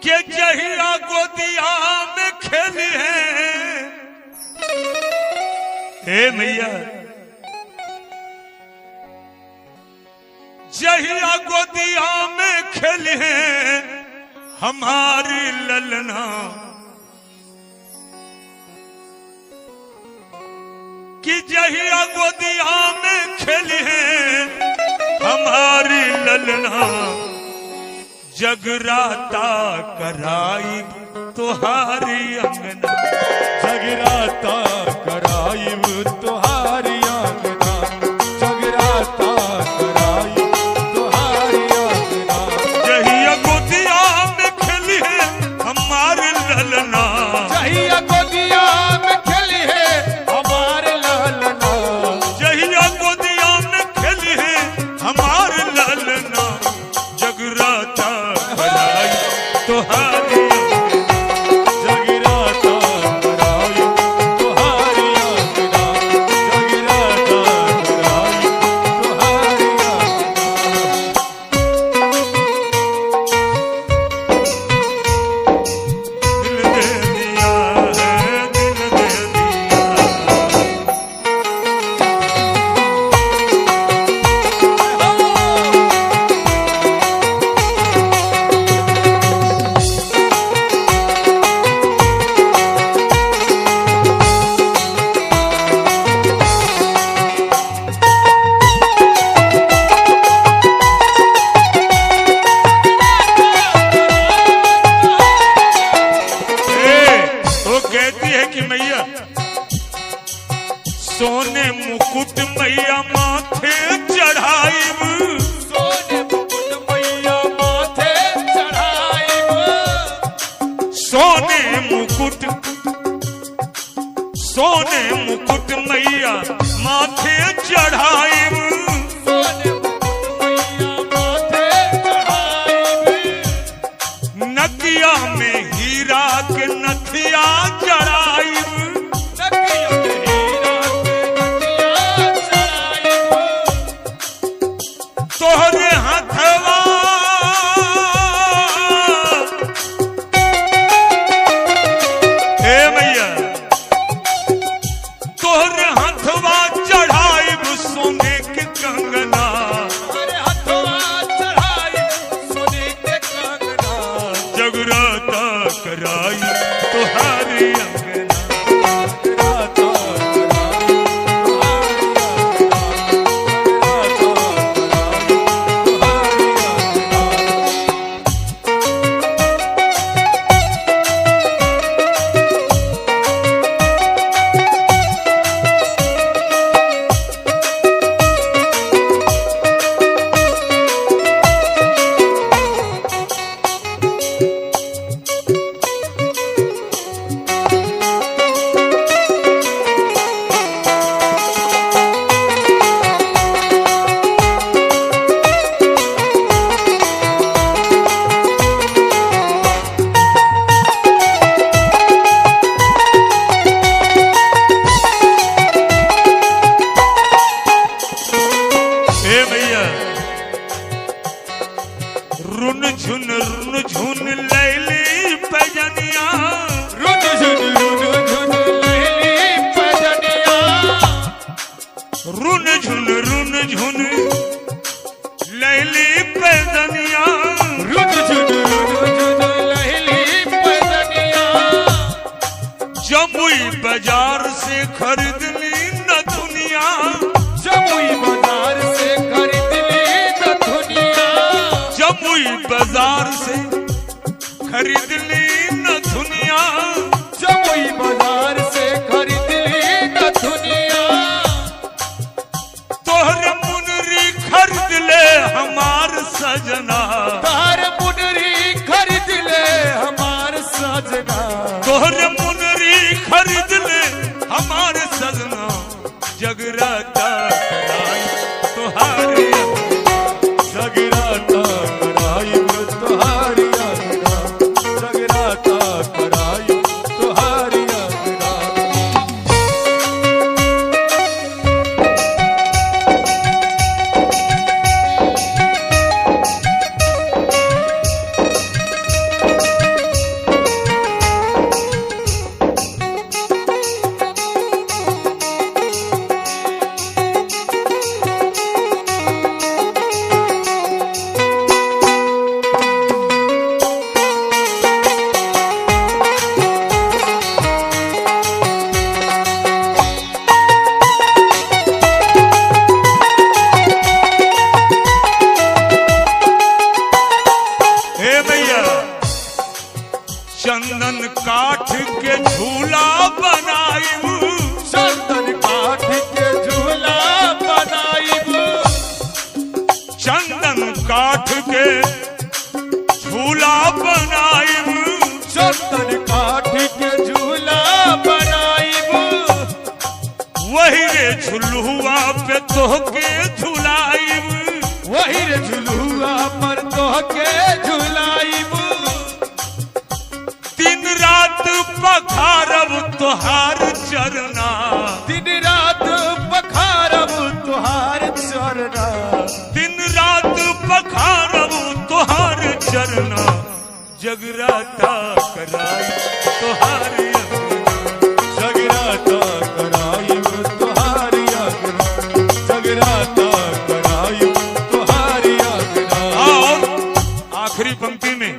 के जहिया गोदिया में खेली है। हे मैया जहिया गोदिया में खेली है हमारी ललना, कि जहिया गोदिया में खेली है हमारी ललना, जगराता कराई तुहारी अंगना, जगराता कराई तुहारी अंगना, जगराता कराई तुहारी अंगना। जहिया गोदिया में खेली है हमारी ललना, जहिया गोदिया में खेली है हमारे ललना, जहिया गोदिया में खेली है हमारी ललना, जगराता कराई तुहारी जगराता कराई तुहारी अंगना, जगराता कराई तुहारी दिल दे दिया है, दिल दे दिया। वो कहती है कि मैया सोने मुकुट मैया माथे चढ़ाई, सोने मुकुट मैया माथे चढ़ाई, सोने मुकुट मैया माथे चढ़ाई, सोने मुकुट मैया माथे चढ़ाई, नदिया में हीरा के नथिया चढ़ाई, नदिया में हीरा के नथिया चढ़ाई, तोहरे हथवा हे मैया तोहरे हथवा चढ़ाई सोने के कंगना, अरे हथवा चढ़ाई सोने के कंगना, जगराता कराई तुहारी अंगना, जगराता कराई हे मैया रुन झुन लैली पैजनिया, रुन झुन लैली पैजनिया, रुन झुन लैली पैजनिया, रुन झुन लैली पैजनिया, जमुई बाजार से खरीद ली न दुनिया, जमुई बाजार से खरीद ली न दुनिया, जमुई बाजार से खरीद ली न दुनिया, जमुई बाजार से खरीद ली न दुनिया, तोहर मुनरी खरीद ले हमार सजना, तार मुनरी खरीद ले हमार सजना, तोहर मुनरी खरीद ले हमार सजना, जगराता कराई तुहारी जगराता कराई तुहारी अंगना, जगराता चंदन काठ के झूला बनाइबू, चंदन काठ के झूला बनाइबू, चंदन काठ के झूला बनाइबू, चंदन काठ के झूला बनाइबू, वही रे झुलुआ पे तोहके झुलाइबू, वही रे झुलुआ पर तोहके झुलाइबू, दिन रात पखारब तोहार चरना, दिन रात पखारब तोहार चरना, दिन रात पखारब तोहार चरना, जगराता कराई तोहार जगराता कराइब तोहारी आगरा, जगराता कराइब तोहारी आगरा। और आखिरी पंक्ति में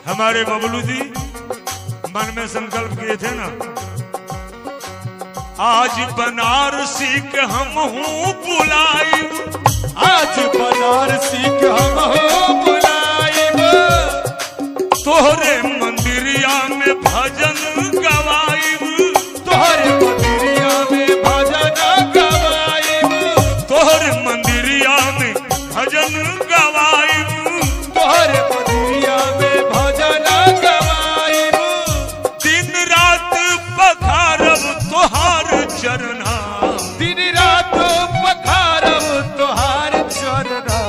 हमारे बबलू जी मन में संकल्प किए थे ना, आज बनारसी के हम हूँ बुलाई, आज बनारसी के हम हो बुलाइब, तोहरे मंदिरिया में भजन गवाइब, तोहरे मंदिरिया में भजन गवाइब, तोहरे मंदिरिया में भजन गवाइब, तोहरे मंदिरिया में भजन गवाइब, दिन रात पखारब तोहार चरना, दिन रात पखारब तोहार चरना,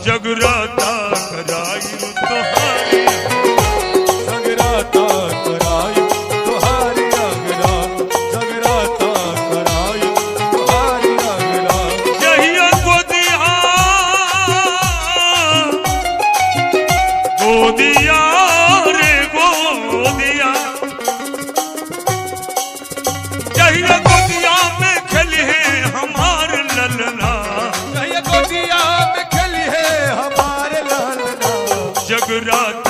जगराता कराइब तोहार, जगराता कराइब तोहारी आगरा, जगराता कराइब तोहारी आगरा। जहिया गोदिया रे गोदिया, जहिया गोदिया में खेली है हमार ललना, कहिया गोदिया में खेली है हमारे लालना, जगराता